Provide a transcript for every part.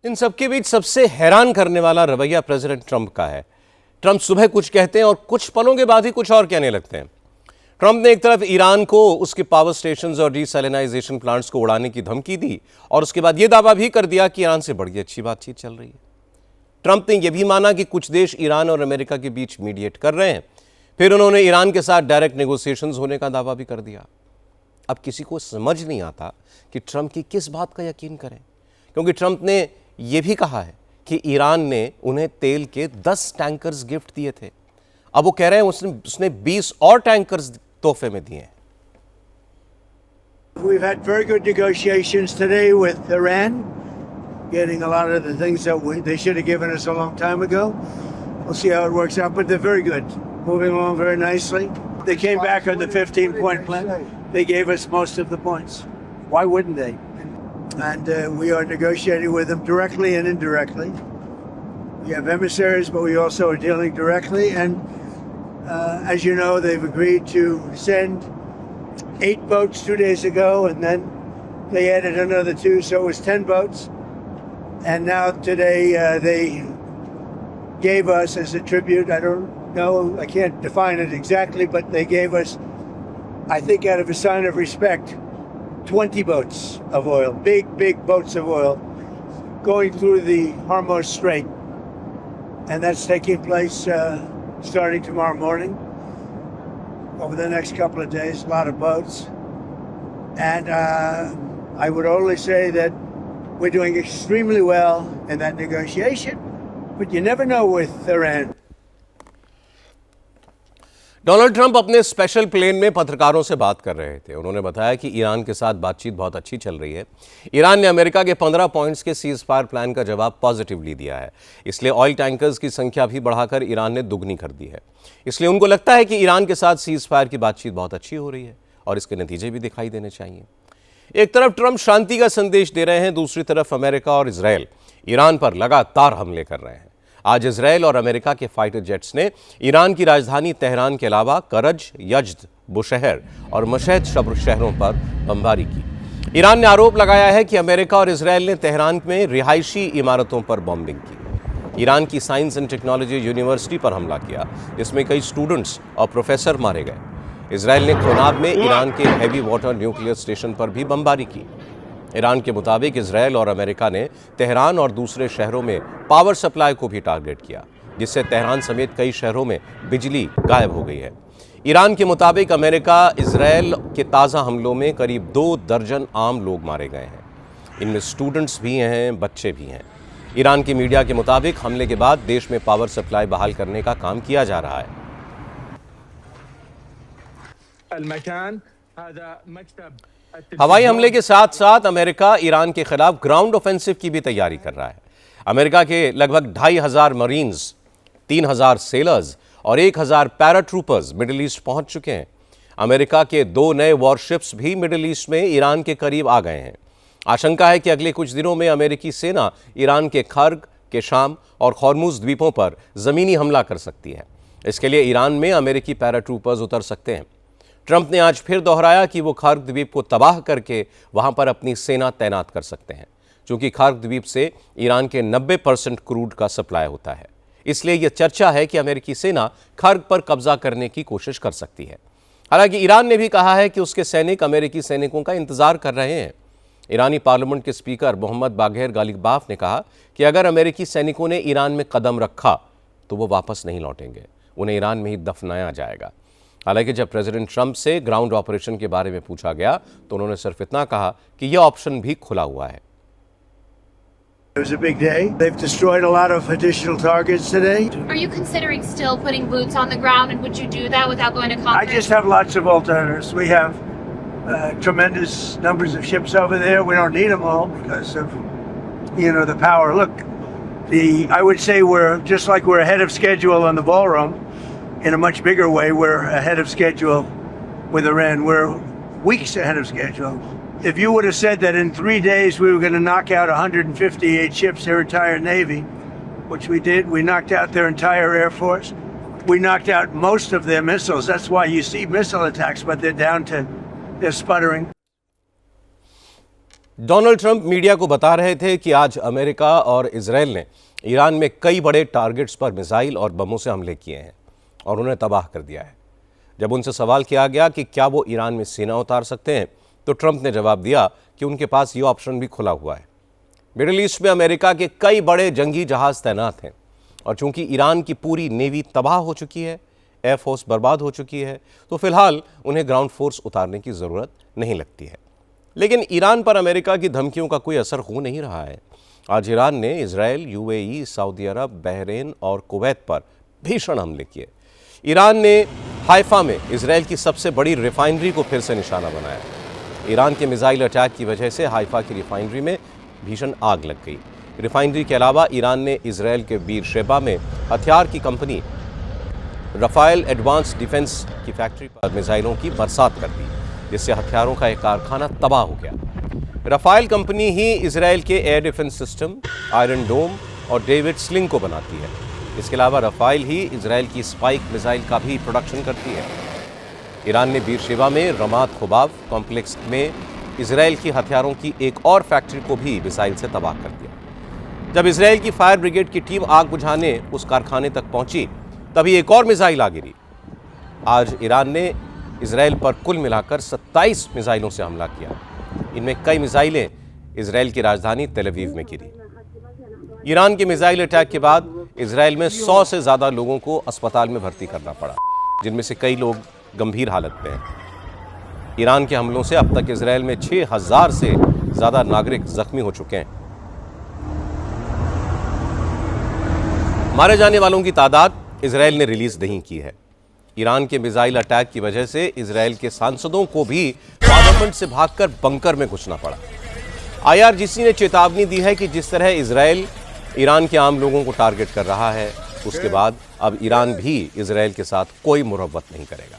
इन सबके बीच सबसे हैरान करने वाला रवैया प्रेसिडेंट ट्रंप का है। ट्रंप सुबह कुछ कहते हैं और कुछ पलों के बाद ही कुछ और कहने लगते हैं। ट्रंप ने एक तरफ ईरान को उसके पावर स्टेशंस और डीसैलिनाइजेशन प्लांट्स को उड़ाने की धमकी दी और उसके बाद यह दावा भी कर दिया कि ईरान से बड़ी अच्छी बातचीत चल रही है। ट्रंप ने यह भी माना कि कुछ देश ईरान और अमेरिका के बीच मीडिएट कर रहे हैं। फिर उन्होंने ईरान के साथ डायरेक्ट नेगोशिएशंस होने का दावा भी कर दिया। अब किसी को समझ नहीं आता कि ट्रंप की किस बात का यकीन करें, क्योंकि ट्रंप ने यह भी कहा है कि ईरान ने उन्हें तेल के 10 टैंकर्स गिफ्ट दिए थे। अब वो कह रहे हैं उसने 20 और टैंकर्स तोहफे में दिए हैं। We've had very good negotiations today with Iran, getting a lot of the things that they should have given us a long time ago. We'll see how it works out, but they're very good, moving along very nicely. They came back on the 15-point plan. They gave us most of the points. Why wouldn't they? And we are negotiating with them directly and indirectly. We have emissaries, but we also are dealing directly. And as you know, they've agreed to send 8 boats 2 days ago, and then they added another 2, so it was 10 boats. And now today they gave us as a tribute, I don't know, I can't define it exactly, but they gave us, I think out of a sign of respect, 20 boats of oil, big boats of oil, going through the Hormuz Strait. And that's taking place starting tomorrow morning, over the next couple of days, a lot of boats. And I would only say that we're doing extremely well in that negotiation, but you never know with Iran. Donald Trump अपने special plane में पत्रकारों से बात कर रहे थे। उन्होंने बताया कि ईरान के साथ बातचीत बहुत अच्छी चल रही है। ईरान ने अमेरिका के 15 पॉइंट्स के सीज फायर प्लान का जवाब पॉजिटिवली दिया है। इसलिए ऑयल टैंकर्स की संख्या भी बढ़ाकर ईरान ने दुगनी कर दी है। इसलिए उनको लगता है कि ईरान के साथ सीज फायर की बातचीत बहुत अच्छी हो रही है और इसके नतीजे भी दिखाई देने चाहिए। एक तरफ ट्रंप शांति का संदेश दे रहे हैं, दूसरी तरफ अमेरिका और इजरायल ईरान पर लगातार हमले कर रहे हैं। आज इजरायल और अमेरिका के फाइटर जेट्स ने ईरान की राजधानी तेहरान के अलावा करज, यज्द, बुशहर और मशहद शहरों पर बमबारी की। ईरान ने आरोप लगाया है कि अमेरिका और इजरायल ने तेहरान में रिहायशी इमारतों पर बॉम्बिंग की। ईरान की साइंस एंड टेक्नोलॉजी यूनिवर्सिटी पर हमला किया, जिसमें कई स्टूडेंट्स और प्रोफेसर मारे गए। इजरायल ने खोनाब में ईरान के हैवी वाटर न्यूक्लियर स्टेशन पर भी बमबारी की। ईरान के मुताबिक इजरायल और अमेरिका ने तेहरान और दूसरे शहरों में पावर सप्लाई को भी टारगेट किया, जिससे तेहरान समेत कई शहरों में बिजली गायब हो गई है। ईरान के मुताबिक अमेरिका इजरायल के ताज़ा हमलों में करीब 2 दर्जन आम लोग मारे गए हैं। इनमें स्टूडेंट्स भी हैं, बच्चे भी हैं। ईरान की मीडिया के मुताबिक हमले के बाद देश में पावर सप्लाई बहाल करने का काम किया जा रहा है। हवाई हमले के साथ साथ अमेरिका ईरान के खिलाफ ग्राउंड ऑफेंसिव की भी तैयारी कर रहा है। अमेरिका के लगभग 2500 मरीन्स, 3000 सेलर्स और 1000 पैराट्रूपर्स मिडिल ईस्ट पहुंच चुके हैं। अमेरिका के 2 नए वॉरशिप्स भी मिडिल ईस्ट में ईरान के करीब आ गए हैं। आशंका है कि अगले कुछ दिनों में अमेरिकी सेना ईरान के खर्ग, के शाम और हॉर्मुज द्वीपों पर जमीनी हमला कर सकती है। इसके लिए ईरान में अमेरिकी पैराट्रूपर्स उतर सकते हैं। ट्रंप ने आज फिर दोहराया कि वो खार्ग द्वीप को तबाह करके वहां पर अपनी सेना तैनात कर सकते हैं, क्योंकि खार्ग द्वीप से ईरान के 90% क्रूड का सप्लाई होता है। इसलिए यह चर्चा है कि अमेरिकी सेना खार्ग पर कब्जा करने की कोशिश कर सकती है। हालांकि ईरान ने भी कहा है कि उसके सैनिक अमेरिकी सैनिकों का इंतजार कर रहे हैं। ईरानी पार्लियामेंट के स्पीकर मोहम्मद बाघेर गालिबाफ ने कहा कि अगर अमेरिकी सैनिकों ने ईरान में कदम रखा तो वो वापस नहीं लौटेंगे, उन्हें ईरान में ही दफनाया जाएगा। हालांकि जब प्रेसिडेंट ट्रंप से ग्राउंड ऑपरेशन के बारे में पूछा गया तो उन्होंने सिर्फ इतना कहा कि यह ऑप्शन भी खुला हुआ है। It was a big day. They've destroyed a lot of additional targets today. Are you considering still putting boots on the ground, and would you do that without going to Congress? I just have lots of alternatives. We have tremendous numbers of ships over there. We don't need them all because of, the power. Look, I would say we're just like we're ahead of schedule on the ballroom. In a much bigger way, we're ahead of schedule with Iran. We're weeks ahead of schedule. If you would have said that in 3 days we were going to knock out 158 ships, their entire Navy, which we did, we knocked out their entire Air Force. We knocked out most of their missiles. That's why you see missile attacks, but they're down to, they're sputtering. Donald Trump media को बता रहे थे कि आज America और Israel ने Iran में कई बड़े टारगेट्स पर मिसाइल और बमों से हमले किए हैं और उन्हें तबाह कर दिया है। जब उनसे सवाल किया गया कि क्या वो ईरान में सेना उतार सकते हैं, तो ट्रंप ने जवाब दिया कि उनके पास ये ऑप्शन भी खुला हुआ है। मिडिल ईस्ट में अमेरिका के कई बड़े जंगी जहाज तैनात हैं और चूंकि ईरान की पूरी नेवी तबाह हो चुकी है, एयरफोर्स बर्बाद हो चुकी है, तो फिलहाल उन्हें ग्राउंड फोर्स उतारने की ज़रूरत नहीं लगती है। लेकिन ईरान पर अमेरिका की धमकियों का कोई असर हो नहीं रहा है। आज ईरान ने इजराइल, यूएई, सऊदी अरब, बहरीन और कुवैत पर भीषण हमले किए। ईरान ने हाइफा में इजराइल की सबसे बड़ी रिफाइनरी को फिर से निशाना बनाया। ईरान के मिसाइल अटैक की वजह से हाइफा की रिफाइनरी में भीषण आग लग गई। रिफाइनरी के अलावा ईरान ने इजराइल के बीर शेबा में हथियार की कंपनी रफाइल एडवांस डिफेंस की फैक्ट्री पर मिसाइलों की बरसात कर दी, जिससे हथियारों का एक कारखाना तबाह हो गया। रफाइल कंपनी ही इजराइल के एयर डिफेंस सिस्टम, आयरन डोम और डेविड स्लिंग को बनाती है। इसके अलावा रफाइल ही इजराइल की स्पाइक मिसाइल का भी प्रोडक्शन करती है। ईरान ने बीरशेबा में रमात खुबाब कॉम्प्लेक्स में इजराइल की हथियारों की एक और फैक्ट्री को भी मिसाइल से तबाह कर दिया। जब इजराइल की फायर ब्रिगेड की टीम आग बुझाने उस कारखाने तक पहुंची, तभी एक और मिसाइल आ गिरी। आज ईरान ने इजराइल पर कुल मिलाकर 27 मिसाइलों से हमला किया। इनमें कई मिसाइलें इजराइल की राजधानी तेल अवीव में गिरी। ईरान के मिसाइल अटैक के बाद इजराइल में 100 से ज्यादा लोगों को अस्पताल में भर्ती करना पड़ा, जिनमें से कई लोग गंभीर हालत में हैं। ईरान के हमलों से अब तक इजराइल में 6000 से ज्यादा नागरिक जख्मी हो चुके हैं। मारे जाने वालों की तादाद इजराइल ने रिलीज नहीं की है। ईरान के मिसाइल अटैक की वजह से इजराइल के सांसदों को भी पार्लियामेंट से भागकर बंकर में घुसना पड़ा। आईआरजीसी ने चेतावनी दी है कि जिस तरह इजराइल ईरान के आम लोगों को टारगेट कर रहा है, उसके बाद अब ईरान भी इजराइल के साथ कोई मुरव्वत नहीं करेगा।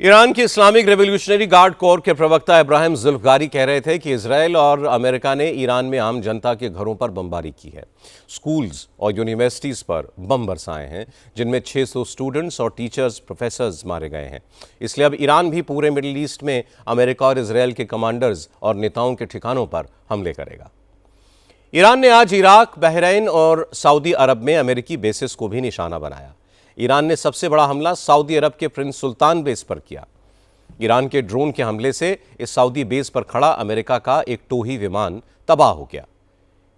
ईरान की इस्लामिक रेवोल्यूशनरी गार्ड कोर के प्रवक्ता इब्राहिम जुल्फगारी कह रहे थे कि इजराइल और अमेरिका ने ईरान में आम जनता के घरों पर बमबारी की है। स्कूल्स और यूनिवर्सिटीज़ पर बम बरसाए हैं, जिनमें 600 स्टूडेंट्स और टीचर्स, प्रोफेसर्स मारे गए हैं। इसलिए अब ईरान भी पूरे मिडिल ईस्ट में अमेरिका और इजराइल के कमांडर्स और नेताओं के ठिकानों पर हमले करेगा। ईरान ने आज इराक, बहरीन और सऊदी अरब में अमेरिकी बेसिस को भी निशाना बनाया। ईरान ने सबसे बड़ा हमला सऊदी अरब के प्रिंस सुल्तान बेस पर किया। ईरान के ड्रोन के हमले से इस सऊदी बेस पर खड़ा अमेरिका का एक टोही विमान तबाह हो गया।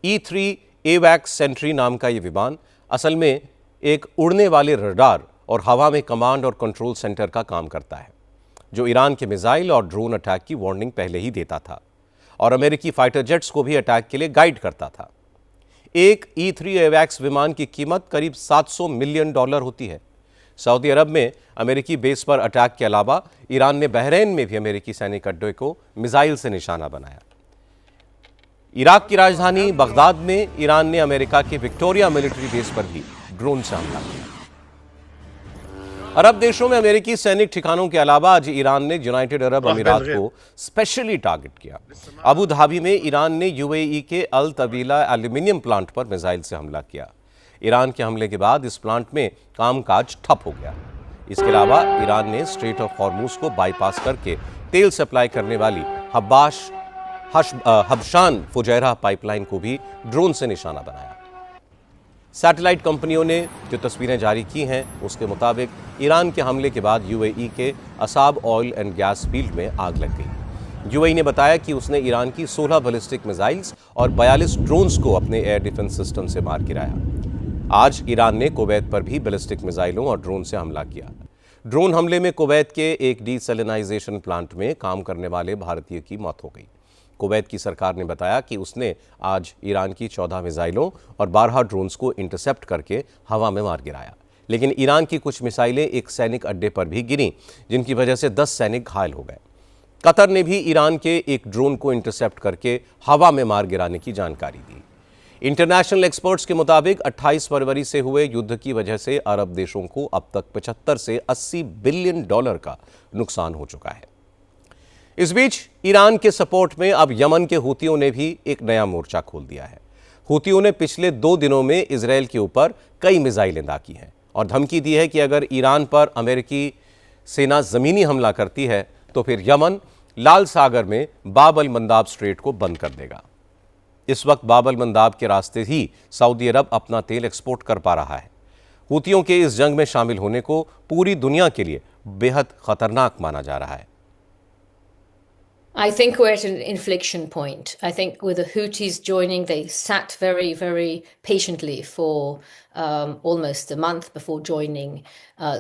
E-3 AWACS सेंट्री नाम का यह विमान असल में एक उड़ने वाले रडार और हवा में कमांड और कंट्रोल सेंटर का काम करता है, जो ईरान के मिसाइल और ड्रोन अटैक की वार्निंग पहले ही देता था और अमेरिकी फाइटर जेट्स को भी अटैक के लिए गाइड करता था। एक E-3 AWACS विमान की कीमत करीब $700 मिलियन होती है। सऊदी अरब में अमेरिकी बेस पर अटैक के अलावा ईरान ने बहरीन में भी अमेरिकी सैनिक अड्डे को मिसाइल से निशाना बनाया। इराक की राजधानी बगदाद में ईरान ने अमेरिका के विक्टोरिया मिलिट्री बेस पर भी ड्रोन से हमला किया। अरब देशों में अमेरिकी सैनिक ठिकानों के अलावा आज ईरान ने यूनाइटेड अरब अमीरात को स्पेशली टारगेट किया। अबू धाबी में ईरान ने यूएई के अल तवीला एल्यूमिनियम प्लांट पर मिसाइल से हमला किया। ईरान के हमले के बाद इस प्लांट में कामकाज ठप हो गया। इसके अलावा ईरान ने स्ट्रेट ऑफ हॉर्मुज को बाईपास करके तेल सप्लाई करने वाली हबशान फुजैरा पाइपलाइन को भी ड्रोन से निशाना बनाया। सैटेलाइट कंपनियों ने जो तस्वीरें जारी की हैं, उसके मुताबिक ईरान के हमले के बाद यूएई के असाब ऑयल एंड गैस फील्ड में आग लग गई। यूएई ने बताया कि उसने ईरान की 16 बैलिस्टिक मिसाइल्स और 42 ड्रोन्स को अपने एयर डिफेंस सिस्टम से मार गिराया। आज ईरान ने कुवैत पर भी बैलिस्टिक मिसाइलों और ड्रोन से हमला किया। ड्रोन हमले में कुवैत के एक डीसैलिनाइजेशन प्लांट में काम करने वाले भारतीय की मौत हो गई। कुवैत की सरकार ने बताया कि उसने आज ईरान की 14 मिसाइलों और 12 ड्रोन्स को इंटरसेप्ट करके हवा में मार गिराया। लेकिन ईरान की कुछ मिसाइलें एक सैनिक अड्डे पर भी गिरीं, जिनकी वजह से 10 सैनिक घायल हो गए। कतर ने भी ईरान के एक ड्रोन को इंटरसेप्ट करके हवा में मार गिराने की जानकारी दी। इंटरनेशनल एक्सपर्ट्स के मुताबिक 28 फरवरी से हुए युद्ध की वजह से अरब देशों को अब तक 75 से $80 बिलियन का नुकसान हो चुका है। इस बीच ईरान के सपोर्ट में अब यमन के हूतियों ने भी एक नया मोर्चा खोल दिया है। हूतियों ने पिछले 2 दिनों में इजरायल के ऊपर कई मिसाइलें दागी हैं और धमकी दी है कि अगर ईरान पर अमेरिकी सेना जमीनी हमला करती है तो फिर यमन लाल सागर में बाब अल मंदाब स्ट्रेट को बंद कर देगा। इस वक्त बाब अल मंदाब के रास्ते ही सऊदी अरब अपना तेल एक्सपोर्ट कर पा रहा है। हूतियों के इस जंग में शामिल होने को पूरी दुनिया के लिए बेहद खतरनाक माना जा रहा है। I think we're at an inflection point. I think with the Houthis joining, they sat very, very patiently for almost a month before joining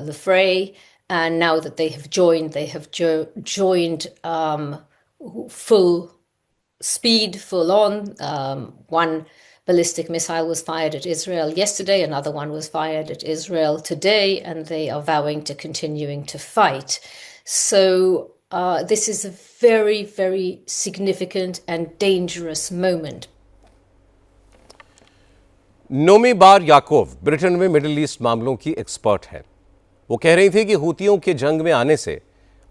the fray. And now that they have joined, they have joined full speed, full on. One ballistic missile was fired at Israel yesterday, another one was fired at Israel today, and they are vowing to continuing to fight. So this is a very, very significant and dangerous moment. Nomi Bar Yaacov Britain में middle east मामलों की expert हैं। वो कह रही थी कि हूतियों के जंग में आने से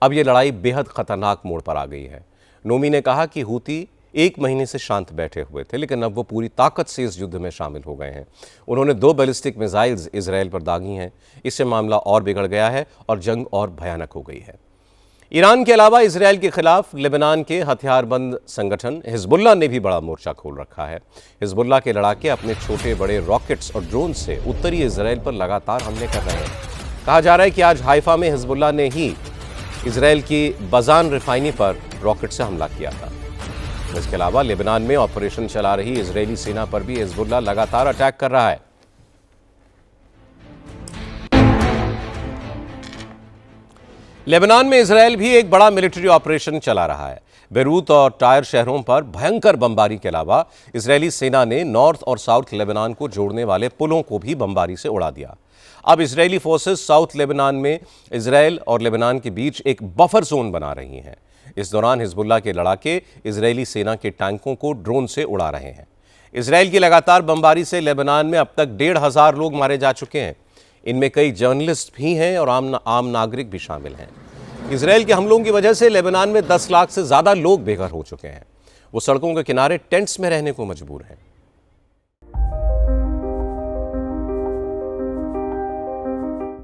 अब ये लड़ाई बेहद खतरनाक मोड़ पर आ गई है। नोमी ने कहा कि हूती 1 महीने से शांत बैठे हुए थे, लेकिन अब वो पूरी ताकत से इस युद्ध में शामिल हो गए हैं। उन्होंने 2 बैलिस्टिक मिसाइल्स इजरायल पर दागी हैं। इससे मामला और बिगड़ गया है और जंग और भयानक हो गई है। ईरान के अलावा इजरायल के खिलाफ लेबनान के हथियारबंद संगठन हिजबुल्लाह ने भी बड़ा मोर्चा खोल रखा है। हिजबुल्लाह के लड़ाके अपने छोटे बड़े रॉकेट्स और ड्रोन से उत्तरी इजरायल पर लगातार हमले कर रहे हैं। कहा जा रहा है कि आज हाइफा में हिजबुल्लाह ने ही इजरायल की बजान रिफाइनरी पर रॉकेट से हमला किया था। इसके अलावा लेबनान में ऑपरेशन चला रही इजरायली सेना पर भी हिजबुल्लाह लगातार अटैक कर रहा है। लेबनान में इजरायल भी एक बड़ा मिलिट्री ऑपरेशन चला रहा है। बेरूत और टायर शहरों पर भयंकर बमबारी के अलावा इजरायली सेना ने नॉर्थ और साउथ लेबनान को जोड़ने वाले पुलों को भी बमबारी से उड़ा दिया। अब इजरायली फोर्सेस साउथ लेबनान में इजरायल और लेबनान के बीच एक बफर जोन बना रही हैं। इस दौरान हिजबुल्लाह के लड़ाके इजरायली सेना के टैंकों को ड्रोन से उड़ा रहे हैं। इजरायल की लगातार बमबारी से लेबनान में अब तक 1,500 लोग मारे जा चुके हैं। इनमें कई जर्नलिस्ट भी हैं और आम नागरिक भी शामिल हैं। इजरायल के हमलों की वजह से लेबनान में 10 लाख से ज़्यादा लोग बेघर हो चुके हैं। वो सड़कों के किनारे टेंट्स में रहने को मजबूर हैं।